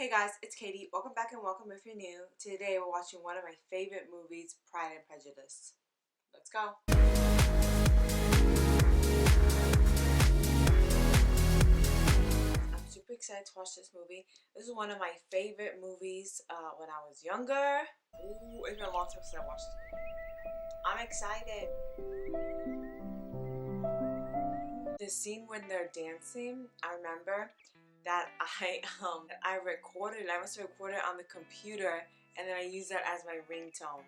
Hey guys, it's Katie. Welcome back and welcome if you're new. Today we're watching one of my favorite movies, Pride and Prejudice. Let's go. I'm super excited to watch this movie. This is one of my favorite movies when I was younger. Ooh, it's been a long time since I watched this movie. I'm excited. The scene when they're dancing, I remember that I recorded it. I must have recorded it on the computer and then I used that as my ringtone.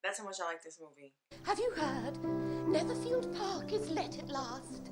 That's how much I like this movie. Have you heard? Netherfield Park is let at last.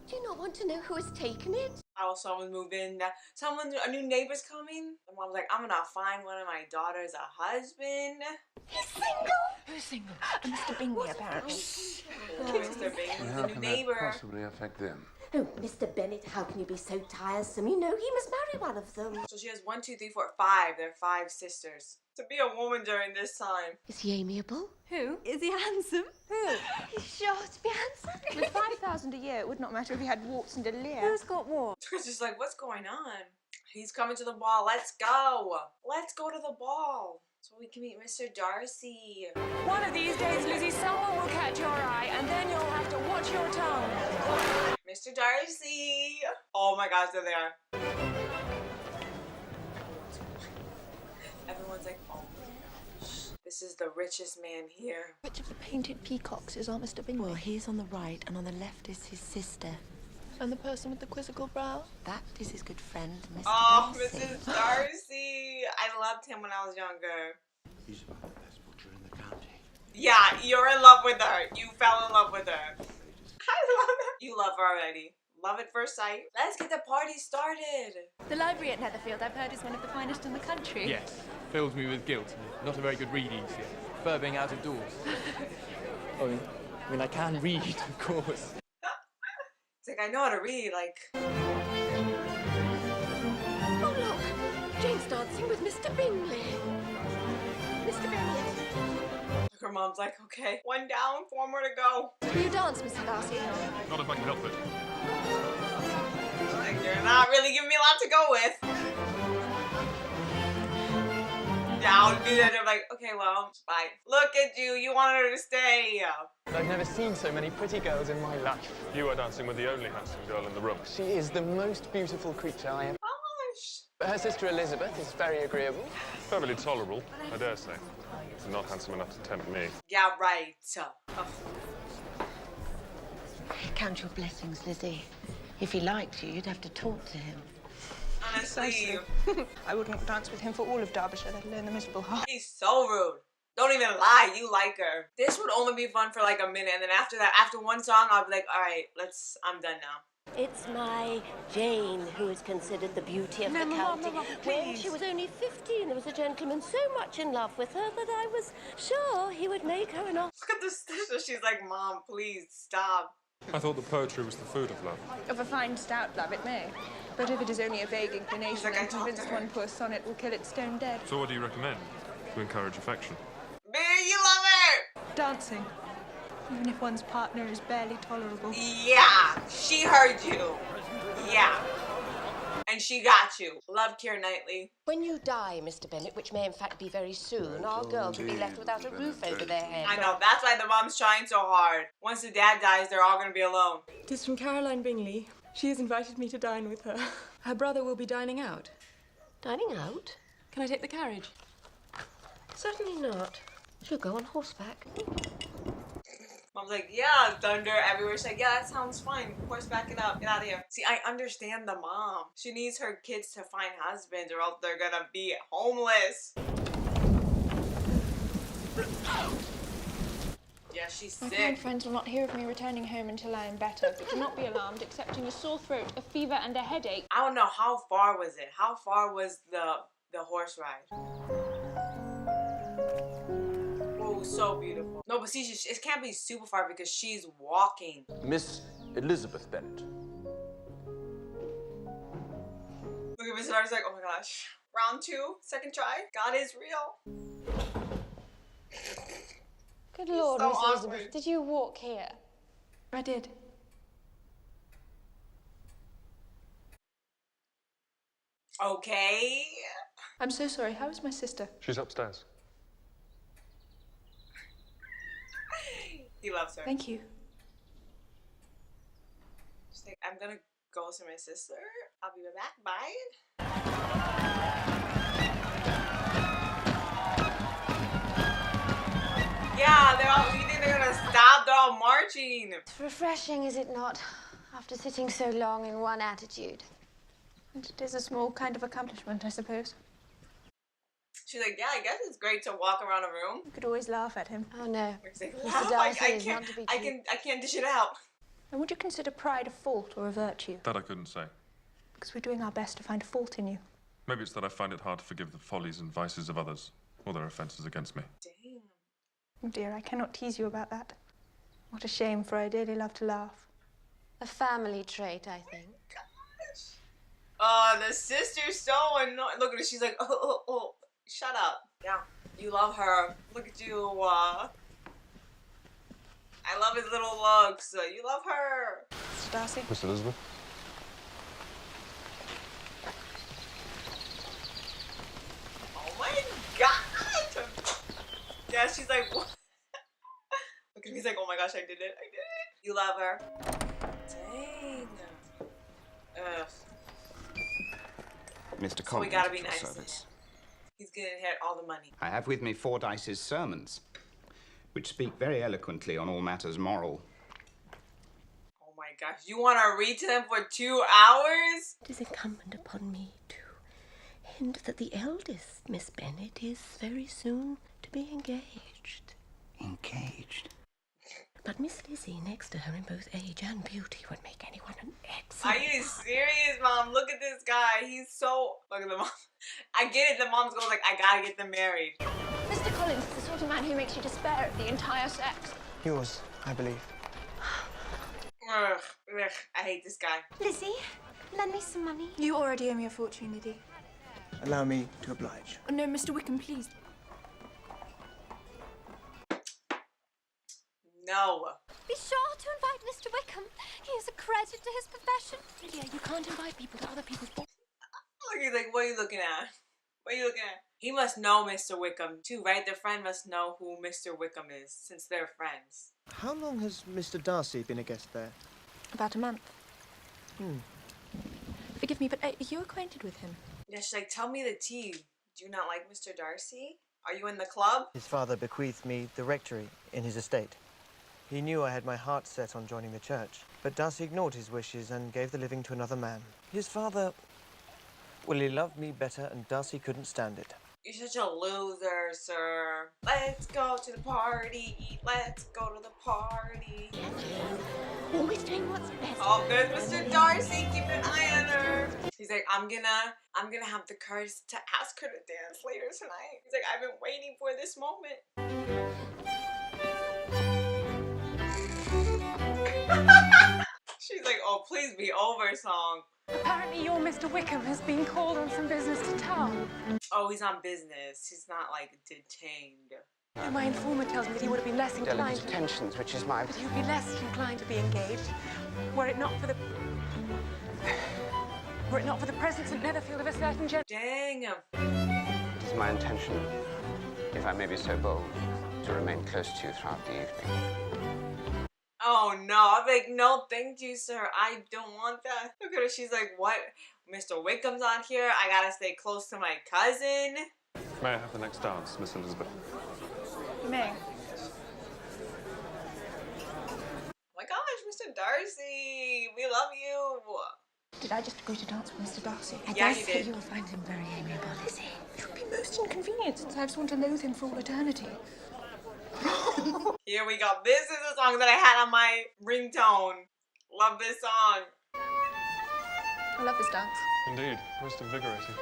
Do you not want to know who has taken it? Oh, someone moved in. A new neighbor's coming. And Mom's like, I'm gonna find one of my daughters a husband. He's single. Who's single? Mr. Bingley, apparently. Mr. Bingley, the new neighbor. How can that possibly affect them? Oh, Mr. Bennet, how can you be so tiresome? You know he must marry one of them. So she has 1, 2, 3, 4, 5. They're 5 sisters. To be a woman during this time. Is he amiable? Who? Is he handsome? Who? He's sure to be handsome. With 5,000 a year, it would not matter if he had warts and a leer. Who's got warts? It's just like, what's going on? He's coming to the ball. Let's go. Let's go to the ball. So we can meet Mr. Darcy. One of these days, Lizzie, someone will catch your eye, and then you'll have to watch your tongue. Mr. Darcy. Oh my gosh, they're there. Everyone's like, oh my gosh. This is the richest man here. Which of the painted peacocks is our Mr. Bingley? Well, he's on the right, and on the left is his sister. And the person with the quizzical brow? That is his good friend, Mr. Oh, Darcy. Mrs. Darcy. I loved him when I was younger. He's about the best butcher in the county. Yeah, you're in love with her. You fell in love with her. I love her. You love her already. Love at first sight. Let's get the party started. The library at Netherfield, I've heard, is one of the finest in the country. Yes, fills me with guilt. Not a very good reading, see. Prefer being out of doors. I mean, I can read, of course. It's like, I know how to read, like... Oh, look. Jane's dancing with Mr. Bingley. Mr. Bennet. Her mom's like, okay, 1 down, 4 more to go. Will you dance, Mr. Darcy? Not if I can help it. Like, you're not really giving me a lot to go with. Yeah, I'll do that. I'm like, okay, well, bye. Look at you. You wanted her to stay. I've never seen so many pretty girls in my life. You are dancing with the only handsome girl in the room. She is the most beautiful creature I have. Gosh. Her sister Elizabeth is very agreeable. Perfectly tolerable, I dare say. Not handsome enough to tempt me. Yeah, right. Count your blessings, Lizzie. If he liked you, you'd have to talk to him. Honestly. I wouldn't dance with him for all of Derbyshire, let alone the miserable heart. He's so rude. Don't even lie. You like her. This would only be fun for like a minute. And then after that, after one song, I'll be like, all right, I'm done now. It's my Jane who is considered the beauty of the county. When she was only 15, there was a gentleman so much in love with her that I was sure he would make her an offer. Look at this sister. She's like, Mom, please stop. I thought that poetry was the food of love. Of a fine stout love, it may. But if it is only a vague inclination, like, I I'm talked to convinced her. one poor sonnet will kill it stone dead. So what do you recommend to encourage affection? Man, you love her. Dancing. Even if one's partner is barely tolerable. Yeah, she heard you. Yeah. And she got you. Love Keira Knightley. When you die, Mr. Bennet, which may in fact be very soon, our girls will be left without a roof over their head. I know, that's why the mom's trying so hard. Once the dad dies, they're all gonna be alone. It is from Caroline Bingley. She has invited me to dine with her. Her brother will be dining out. Dining out? Can I take the carriage? Certainly not. She'll go on horseback. Mom's like, yeah, thunder everywhere. She's like, yeah, that sounds fine. Of course, back it up. Get out of here. See, I understand the mom. She needs her kids to find husbands or else they're gonna be homeless. Yeah, she's My sick. kind friends will not hear of me returning home until I am better, but do not be alarmed, excepting a sore throat, a fever, and a headache. I don't know, how far was it? How far was the horse ride? Oh, so beautiful. No, but see, it can't be super far because she's walking. Miss Elizabeth Bennet. Look at Miss Darcy's like, oh my gosh. Round 2, second try. God is real. Good Lord, so Miss awkward. Elizabeth, did you walk here? I did. Okay. I'm so sorry. How is my sister? She's upstairs. He loves her. Thank you. She's like, I'm gonna go see my sister. I'll be right back. Bye. Yeah, they're all leaving. They're gonna stop. They're all marching. It's refreshing, is it not? After sitting so long in one attitude. And it is a small kind of accomplishment, I suppose. She's like, yeah, I guess it's great to walk around a room. You could always laugh at him. Oh no. Like, Mr. Darcy is not to be I can't dish it out. And would you consider pride a fault or a virtue? That I couldn't say. Because we're doing our best to find a fault in you. Maybe it's that I find it hard to forgive the follies and vices of others, or their offences against me. Dang. Oh dear, I cannot tease you about that. What a shame, for I dearly love to laugh. A family trait, I think. The sister's so annoying. Look at her. She's like, oh, shut up. Yeah, you love her. Look at you. I love his little looks. You love her. Mr. Darcy? Miss Elizabeth? Oh my god. Yeah, she's like, what? Look at him. He's like, oh my gosh, I did it. You love her. Dang. Ugh. Mr. So Collins, we gotta be at your nice to service. him. He's gonna inherit all the money. I have with me Fordyce's sermons, which speak very eloquently on all matters moral. Oh my gosh, you want to read to them for 2 hours? It is incumbent upon me to hint that the eldest Miss Bennet is very soon to be engaged. Engaged? But Miss Lizzie, next to her in both age and beauty, would make anyone an excellent... Are you serious, Mom? Look at this guy. He's so... Look at the mom. I get it. The mom's going like, I gotta get them married. Mr. Collins is the sort of man who makes you despair of the entire sex. He was, I believe. Ugh, I hate this guy. Lizzie, lend me some money. You already owe me a fortune, Liddy. Allow me to oblige. Oh, no, Mr. Wickham, please. No. Be sure to invite Mr. Wickham. He is a credit to his profession. Lydia, you can't invite people to other people's... Look, he's like, what are you looking at? What are you looking at? He must know Mr. Wickham, too, right? Their friend must know who Mr. Wickham is, since they're friends. How long has Mr. Darcy been a guest there? About a month. Forgive me, but are you acquainted with him? Yeah, she's like, tell me the tea. Do you not like Mr. Darcy? Are you in the club? His father bequeathed me the rectory in his estate. He knew I had my heart set on joining the church, but Darcy ignored his wishes and gave the living to another man. His father... well, he loved me better, and Darcy couldn't stand it. You're such a loser, sir. Let's go to the party. Let's go to the party. Always doing what's best. Oh, there's Mr. Darcy. Keep an eye on her. He's like, I'm gonna have the courage to ask her to dance later tonight. He's like, I've been waiting for this moment. She's like, oh, please be over, song. Apparently your Mr. Wickham has been called on some business to town. Oh, he's on business. He's not, like, detained. And my informant tells me that he would have been less inclined Delicate attentions, which is my... But he would be less inclined to be engaged were it not for the presence at Netherfield of a certain gent. Dang. It is my intention, if I may be so bold, to remain close to you throughout the evening. Oh no, I'm like, no, thank you, sir. I don't want that. Look at her. She's like, what? Mr. Wickham's on here. I gotta stay close to my cousin. May I have the next dance, Miss Elizabeth? You may. Oh my gosh, Mr. Darcy, we love you. Did I just agree to dance with Mr. Darcy? I Yeah, dare you say did. you will find him very amiable, Lizzie. It would be most inconvenient since I've sworn to loathe him for all eternity. Here we go. This is the song that I had on my ringtone. Love this song. I love this dance. Indeed, most invigorating.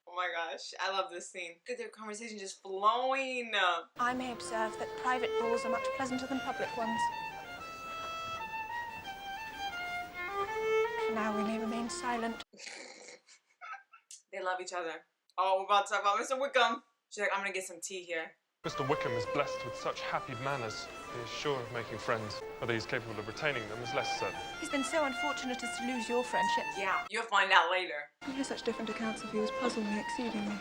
Oh my gosh, I love this scene. Look at their conversation just flowing. I may observe that private balls are much pleasanter than public ones. For now, we may remain silent. They love each other. Oh, we're about to talk about Mr. Wickham. She's like, I'm gonna get some tea here. Mr. Wickham is blessed with such happy manners. He is sure of making friends. Whether he's capable of retaining them is less certain. He's been so unfortunate as to lose your friendship. Yeah, you'll find out later. I hear such different accounts of you as puzzle me exceedingly.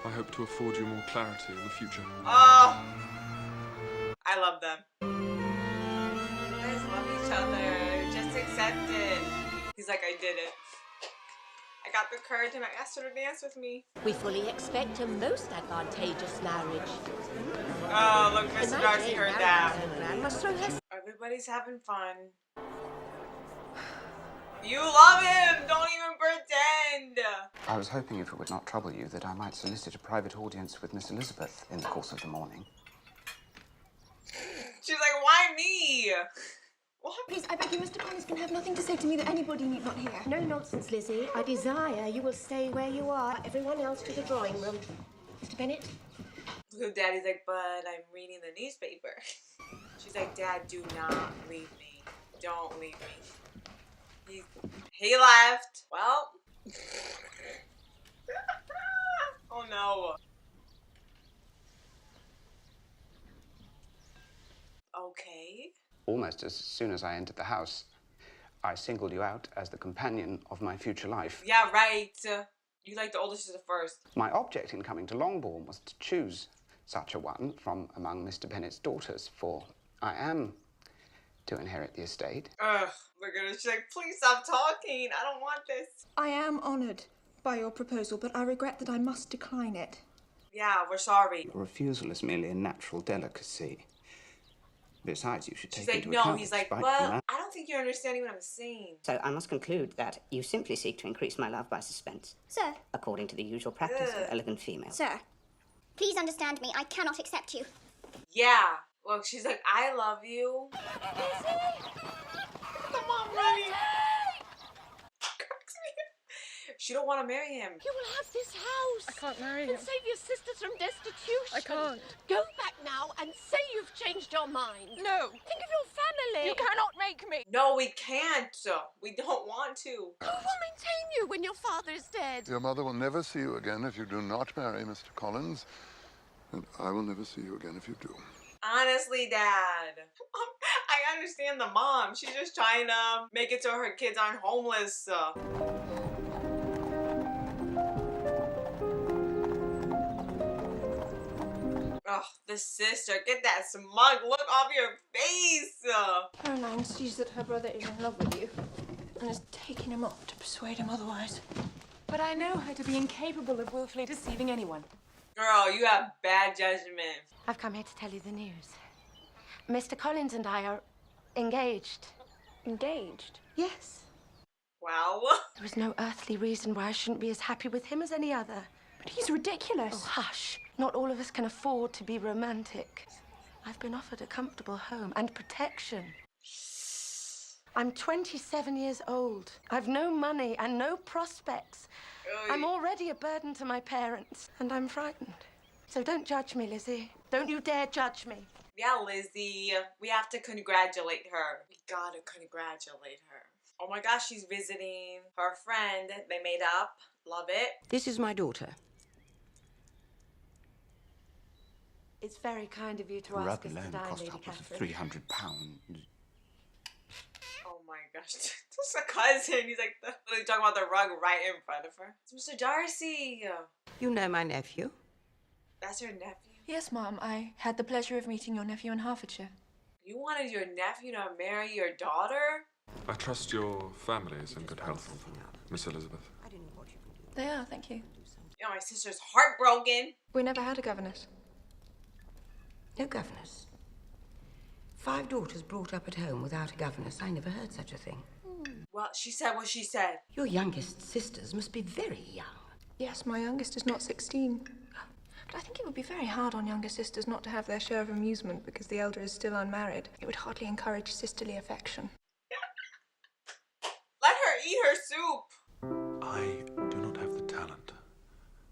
I hope to afford you more clarity in the future. Oh, I love them. You guys love each other. Just accept it. He's like, I did it. I got the courage and I asked her to dance with me. We fully expect a most advantageous marriage. Oh, look, Mr. Darcy heard that. Must throw her. Everybody's having fun. You love him! Don't even pretend! I was hoping, if it would not trouble you, that I might solicit a private audience with Miss Elizabeth in the course of the morning. She's like, why me? What? Please, I beg you, Mr. Collins can have nothing to say to me that anybody need not hear. No nonsense, Lizzie. I desire you will stay where you are. Everyone else to the drawing room. Mr. Bennet? So Daddy's like, but I'm reading the newspaper. She's like, Dad, do not leave me. Don't leave me. He left. Well. Oh no. Okay. Almost as soon as I entered the house, I singled you out as the companion of my future life. Yeah, right. You like the older sister first. My object in coming to Longbourn was to choose such a one from among Mr. Bennet's daughters, for I am to inherit the estate. Ugh, look at her. She's like, please stop talking. I don't want this. I am honoured by your proposal, but I regret that I must decline it. Yeah, we're sorry. Your refusal is merely a natural delicacy. Besides, you should take She's like, into no. account He's like, despite well, the I don't think you're understanding what I'm saying. So I must conclude that you simply seek to increase my love by suspense. Sir. According to the usual practice of elegant females. Sir. Please understand me. I cannot accept you. Yeah. Look, she's like, I love you. Come on, buddy. She don't want to marry him. You will have this house. I can't marry and him. save your sisters from destitution. I can't. Go back now and say you've changed your mind. No. Think of your family. You cannot make me. No, we can't. We don't want to. Who will maintain you when your father is dead? Your mother will never see you again if you do not marry Mr. Collins. And I will never see you again if you do. Honestly, Dad. I understand the mom. She's just trying to make it so her kids aren't homeless. Ugh, the sister. Get that smug look off your face. Caroline sees that her brother is in love with you and is taking him off to persuade him otherwise. But I know her to be incapable of willfully deceiving anyone. Girl, you have bad judgment. I've come here to tell you the news. Mr. Collins and I are engaged. Engaged? Yes. Well. There is no earthly reason why I shouldn't be as happy with him as any other. But he's ridiculous. Oh, hush. Not all of us can afford to be romantic. I've been offered a comfortable home and protection. I'm 27 years old. I've no money and no prospects. I'm already a burden to my parents, and I'm frightened. So don't judge me, Lizzie. Don't you dare judge me. Yeah, Lizzie. We have to congratulate her. We gotta congratulate her. Oh my gosh, she's visiting her friend. They made up. Love it. This is my daughter. It's very kind of you to Rub ask us to alone dine, cost Lady upwards of Catherine. £300. Oh my gosh. That's a cousin. He's like literally talking about the rug right in front of her. It's Mr. Darcy. You know my nephew? That's your nephew? Yes, Mom. I had the pleasure of meeting your nephew in Hertfordshire. You wanted your nephew to marry your daughter? I trust your family is in good health, Miss Elizabeth. They are, thank you. Yeah, my sister's heartbroken. We never had a governess. No governess. 5 daughters brought up at home without a governess. I never heard such a thing. Well, she said what she said. Your youngest sisters must be very young. Yes, my youngest is not 16. But I think it would be very hard on younger sisters not to have their share of amusement because the elder is still unmarried. It would hardly encourage sisterly affection. Let her eat her soup. I do not have the talent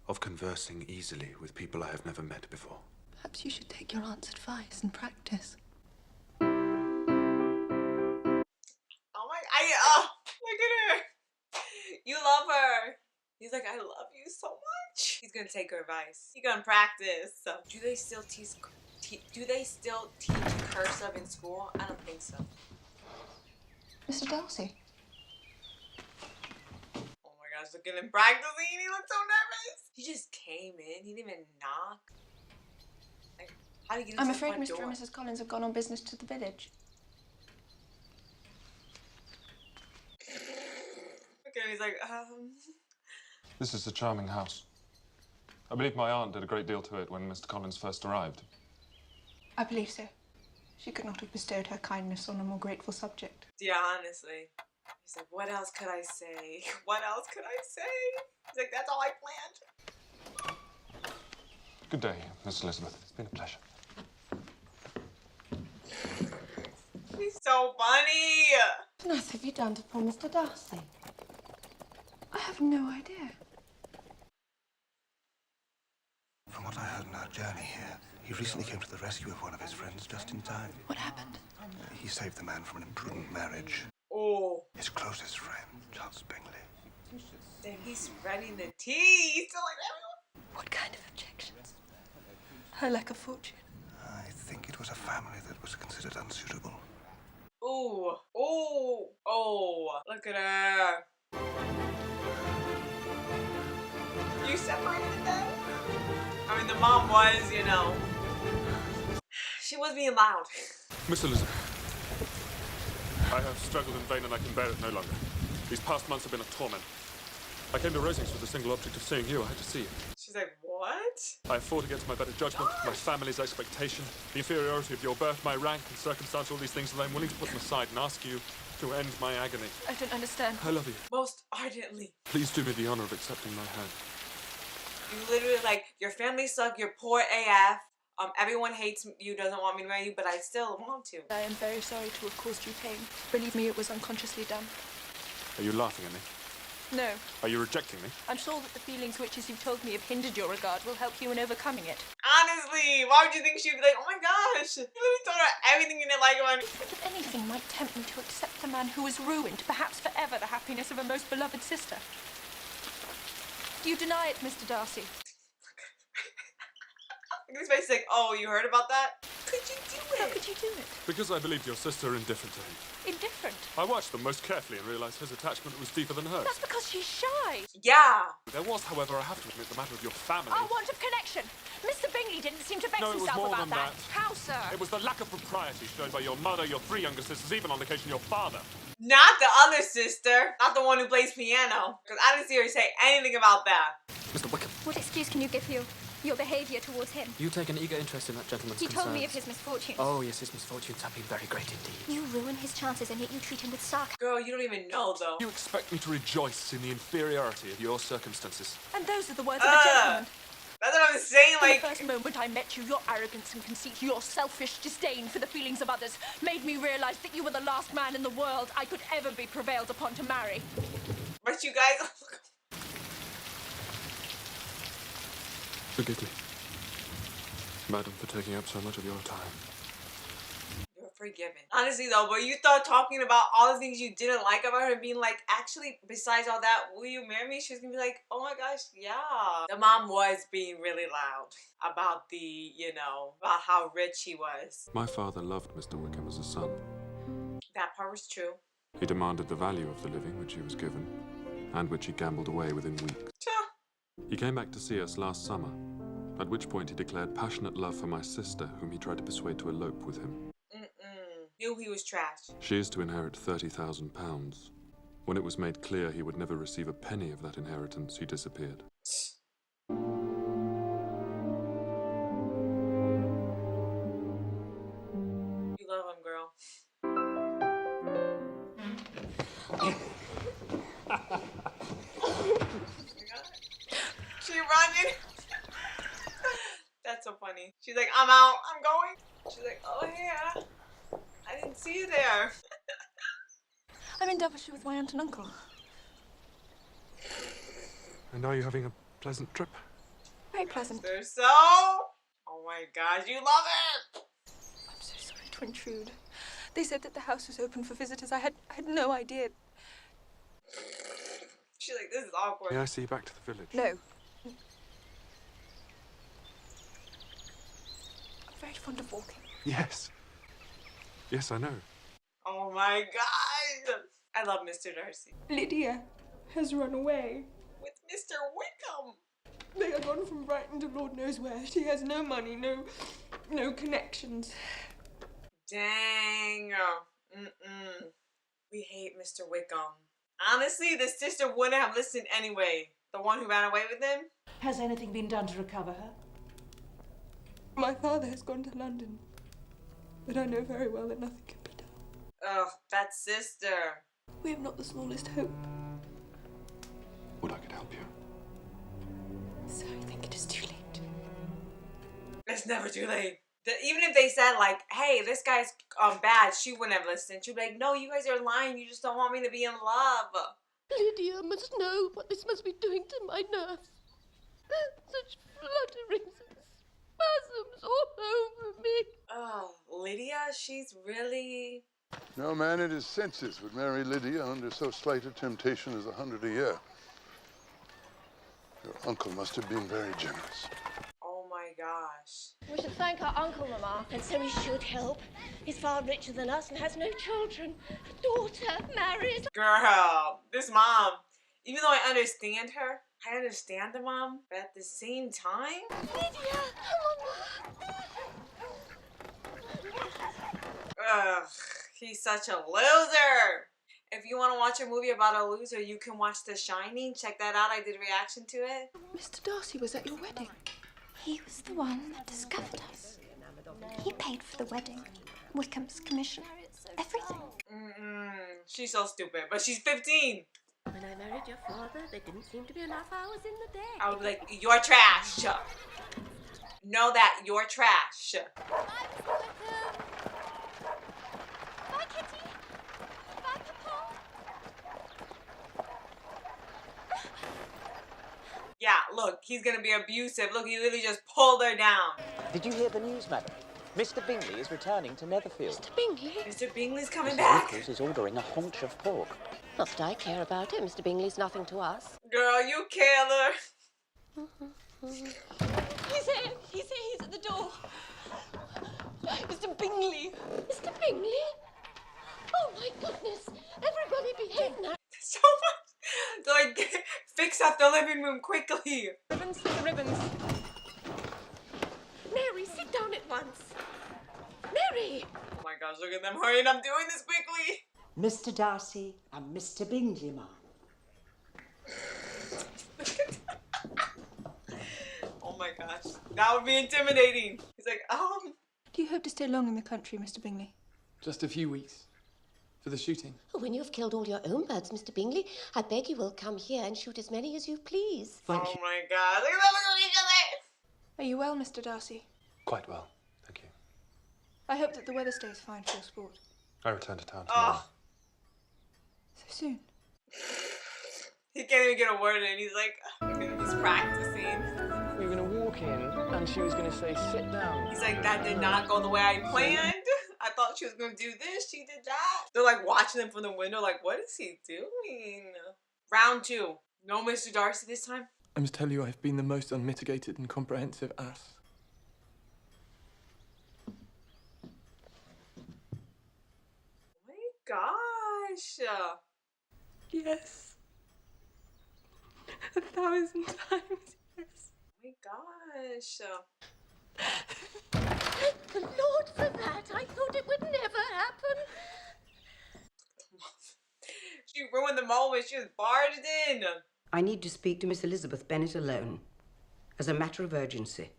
of conversing easily with people I have never met before. Perhaps you should take your aunt's advice and practice. Oh my, look at her. You love her. He's like, I love you so much. He's gonna take her advice. He's gonna practice. So, do they still teach cursive in school? I don't think so. Mr. Darcy. Oh my gosh, look at him practicing. He looks so nervous. He just came in. He didn't even knock. Like, how do you get into I'm the afraid front Mr. door? and Mrs. Collins have gone on business to the village. Okay, he's like, This is a charming house. I believe my aunt did a great deal to it when Mr. Collins first arrived. I believe so. She could not have bestowed her kindness on a more grateful subject. Yeah, honestly. He's like, what else could I say? What else could I say? He's like, that's all I planned. Good day, Miss Elizabeth. It's been a pleasure. He's so funny. What on earth have you done to poor Mr. Darcy? I have no idea. From what I heard in our journey here, he recently came to the rescue of one of his friends just in time. What happened? He saved the man from an imprudent marriage. Oh. His closest friend, Charles Bingley. Then he's spreading the tea. He's telling everyone. What kind of objections? Her lack of fortune. I think it was a family that was considered unsuitable. Ooh. Ooh. Oh. Look at her. You separated them? I mean, the mom was, you know. She was being loud. Miss Elizabeth, I have struggled in vain and I can bear it no longer. These past months have been a torment. I came to Rosings with the single object of seeing you. I had to see you. She's like, what? I fought against my better judgment, my family's expectation, the inferiority of your birth, my rank and circumstance, all these things that I'm willing to put them aside and ask you to end my agony. I don't understand. I love you. Most ardently. Please do me the honor of accepting my hand. You literally, like, your family suck, you're poor AF. Everyone hates you, doesn't want me to marry you, but I still want to. I am very sorry to have caused you pain. Believe me, it was unconsciously done. Are you laughing at me? No. Are you rejecting me? I'm sure that the feelings which, as you've told me, have hindered your regard will help you in overcoming it. Honestly, why would you think she'd be like, oh my gosh, you literally told her everything you didn't like about me. If anything might tempt me to accept the man who has ruined, perhaps forever, the happiness of a most beloved sister. Do you deny it, Mr. Darcy? This face like, oh, you heard about that? Could you do it? How could you do it? Because I believed your sister indifferent to him. Indifferent? I watched them most carefully and realised his attachment was deeper than hers. That's because she's shy. Yeah. There was, however, I have to admit, the matter of your family. Our want of connection. Mr. Bingley didn't seem to vex No, it was himself more about than that. How, sir? It was the lack of propriety shown by your mother, your 3 younger sisters, even on occasion your father. Not the other sister. Not the one who plays piano. Because I didn't see her say anything about that. Mr. Wickham. What excuse can you give for your behaviour towards him? You take an eager interest in that gentleman's He concerns. told me of his misfortunes. Oh, yes, his misfortunes have been very great indeed. You ruin his chances and yet you treat him with sarcasm. Girl, you don't even know, though. You expect me to rejoice in the inferiority of your circumstances. And those are the words of a gentleman. That's what I'm saying, like... From the first moment I met you, your arrogance and conceit, your selfish disdain for the feelings of others made me realise that you were the last man in the world I could ever be prevailed upon to marry. But you guys... Forgive me, madam, for taking up so much of your time. You're forgiven. Honestly, though, but you thought talking about all the things you didn't like about her and being like, actually, besides all that, will you marry me? She's gonna be like, oh my gosh, yeah. The mom was being really loud about the, you know, about how rich he was. My father loved Mr. Wickham as a son. That part was true. He demanded the value of the living which he was given, and which he gambled away within weeks. He came back to see us last summer, at which point he declared passionate love for my sister, whom he tried to persuade to elope with him. Knew he was trash. She is to inherit £30,000. When it was made clear he would never receive a penny of that inheritance, he disappeared. You love him, girl. She running. That's so funny. She's like, I'm out. I'm going. She's like, oh yeah. I didn't see you there. I'm in Devonshire with my aunt and uncle. And are you having a pleasant trip? Very pleasant. They're so... Oh my gosh, you love it! I'm so sorry to intrude. They said that the house was open for visitors. I had no idea. She's like, this is awkward. May I see you back to the village? No. very fond of walking. Yes. Yes, I know. Oh my gosh. I love Mr. Darcy. Lydia has run away. With Mr. Wickham. They are gone from Brighton to Lord knows where. She has no money, no connections. Dang. We hate Mr. Wickham. Honestly, the sister wouldn't have listened anyway. The one who ran away with him. Has anything been done to recover her? My father has gone to London, but I know very well that nothing can be done. Ugh, that sister. We have not the smallest hope. Would I could help you? So I think it is too late. It's never too late. Even if they said like, hey, this guy's bad, she wouldn't have listened. She'd be like, no, you guys are lying. You just don't want me to be in love. Lydia must know what this must be doing to my nerves. Such flutterings and spasms all over me. Oh, Lydia, she's really... No man in his senses would marry Lydia under so slight a temptation as 100 a year. Your uncle must have been very generous. Oh my gosh. We should thank our uncle, Mama. And so we should help. He's far richer than us and has no children. A daughter married. Girl, this mom, even though I understand her, I understand the mom, but at the same time... Lydia, come on. Ugh, he's such a loser. If you want to watch a movie about a loser, you can watch The Shining. Check that out. I did a reaction to it. Mr. Darcy was at your wedding. He was the one that discovered us. He paid for the wedding, Wickham's commission, everything. She's so stupid, but she's 15. When I married your father, there didn't seem to be enough hours in the day. I would be like, you're trash. Know that you're trash. Bye, Kitty. Bye, Papa. Yeah, look, he's gonna be abusive. Look, he literally just pulled her down. Did you hear the news, madam? Mr. Bingley is returning to Netherfield. Mr. Bingley? Mr. Bingley's coming Mr. back. Nichols is ordering a haunch of pork. Not that I care about it. Mr. Bingley's nothing to us. Girl, you killer. He's here. He's at the door. Mr. Bingley. Mr. Bingley? Oh, my goodness. Everybody behave now. So much. They're like, fix up the living room quickly. Ribbons for the ribbons. Mary, sit down at once. Mary! Oh my gosh, look at them hurrying. I'm doing this quickly. Mr. Darcy and Mr. Bingley, ma'am. Oh my gosh. That would be intimidating. He's like, Do you hope to stay long in the country, Mr. Bingley? Just a few weeks. For the shooting. When you have killed all your own birds, Mr. Bingley, I beg you will come here and shoot as many as you please. Oh my god. Look at them looking at each other. Are you well, Mr. Darcy? Quite well, thank you. I hope that the weather stays fine for your sport. I return to town tomorrow. So soon? He can't even get a word in. He's like, he's practicing. We were going to walk in and she was going to say, sit down. He's like, that did not go the way I planned. I thought she was going to do this. She did that. They're like watching him from the window like, what is he doing? Round 2. No Mr. Darcy this time? I must tell you, I've been the most unmitigated and comprehensive ass. Oh my gosh. Yes. 1,000 times yes. Oh my gosh. Thank the Lord for that. I thought it would never happen. She ruined the moment. She was barged in. I need to speak to Miss Elizabeth Bennet alone, as a matter of urgency.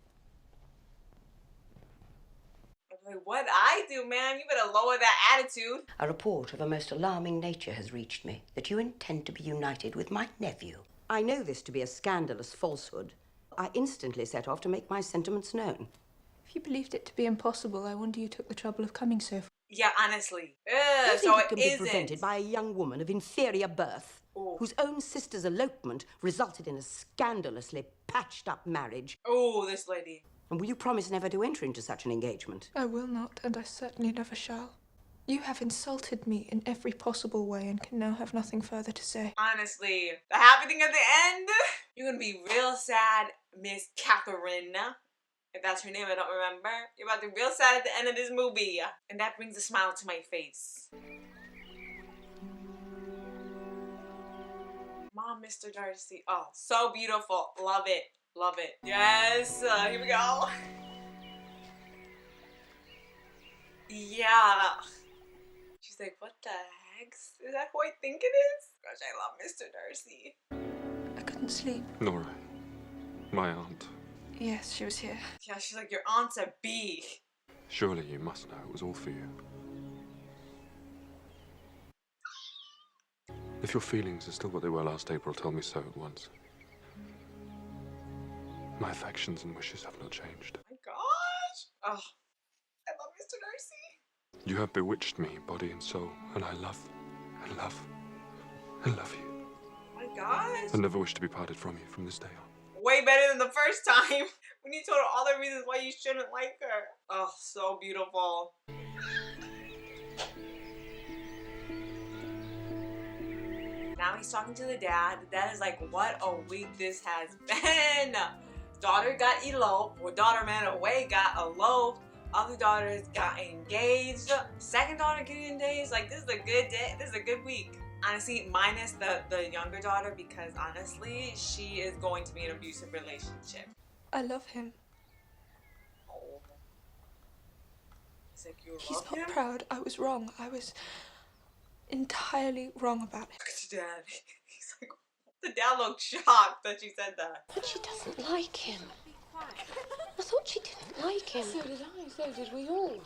I'm like, what I do, man? You better lower that attitude. A report of a most alarming nature has reached me that you intend to be united with my nephew. I know this to be a scandalous falsehood. I instantly set off to make my sentiments known. If you believed it to be impossible, I wonder you took the trouble of coming so far. Yeah, honestly. Do you So think it can be isn't. prevented by a young woman of inferior birth, whose own sister's elopement resulted in a scandalously patched-up marriage? Oh, this lady. And will you promise never to enter into such an engagement? I will not, and I certainly never shall. You have insulted me in every possible way and can now have nothing further to say. Honestly, the happening at the end, you're gonna be real sad, Miss Catherine. If that's her name, I don't remember. You're about to be real sad at the end of this movie. And that brings a smile to my face. Mom, Mr. Darcy. Oh, so beautiful. Love it. Love it. Yes. Here we go. Yeah. She's like, what the heck? Is that who I think it is? Gosh, I love Mr. Darcy. I couldn't sleep. Nora, my aunt. Yes, she was here. Yeah, she's like, your aunt's a bee. Surely you must know it was all for you. If your feelings are still what they were last April, tell me so at once. My affections and wishes have not changed. Oh my gosh. Oh, I love Mr. Darcy. You have bewitched me, body and soul, and I love and love and love you. Oh my gosh. I never wish to be parted from you from this day on. Way better than the first time when you told her all the reasons why you shouldn't like her. Oh, so beautiful. Now he's talking to the dad. The dad is like, what a week this has been. Daughter got eloped. Well, daughter ran away, got eloped. Other daughters got engaged. Second daughter getting engaged. Like, this is a good day. This is a good week. Honestly, minus the younger daughter, because honestly, she is going to be in an abusive relationship. I love him. It's like, you He's love not him? proud. I was wrong. I was entirely wrong about him. Look at your dad. He's like, the dad looked shocked that she said that. But she doesn't like him. I thought she didn't like him. So did I. So did we all.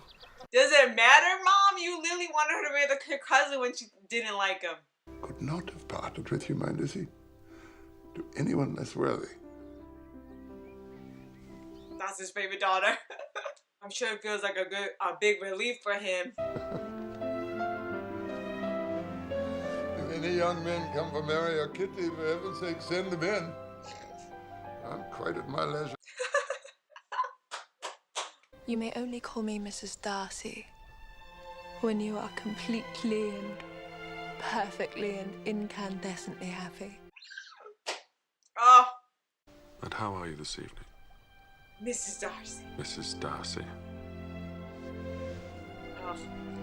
Does it matter, Mom? You literally wanted her to marry her cousin when she didn't like him. Could not have parted with you, my Lizzie, to anyone less worthy. That's his favorite daughter. I'm sure it feels like a big relief for him. If any young men come for Mary or Kitty, for heaven's sake, send them in. I'm quite at my leisure. You may only call me Mrs. Darcy when you are completely and perfectly and incandescently happy. Oh, And how are you this evening? Mrs. Darcy. Mrs. Darcy. Oh,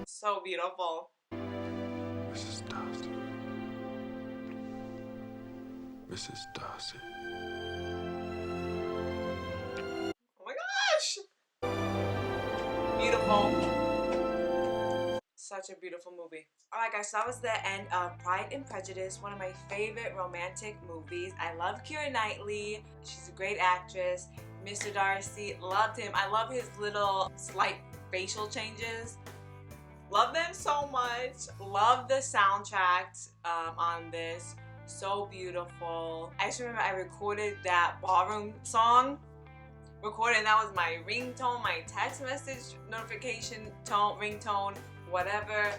so beautiful. Mrs. Darcy. Mrs. Darcy. Oh my gosh! Beautiful. Such a beautiful movie. Alright guys, so that was the end of Pride and Prejudice, one of my favorite romantic movies. I love Keira Knightley. She's a great actress. Mr. Darcy, loved him. I love his little slight facial changes. Love them so much. Love the soundtracks on this. So beautiful. I just remember I recorded that ballroom song. And that was my ringtone, my text message notification tone, ringtone, whatever.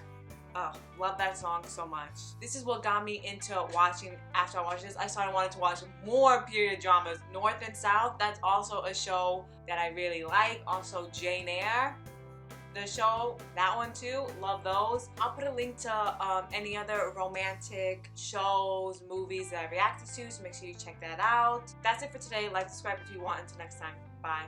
Love that song so much. This is what got me into watching. After I watched this, I started wanting to watch more period dramas. North and South, that's also a show that I really like. Also Jane Eyre, the show, that one too, love those. I'll put a link to any other romantic shows, movies that I reacted to, so make sure you check that out. That's it for today. Like, subscribe if you want. Until next time, bye.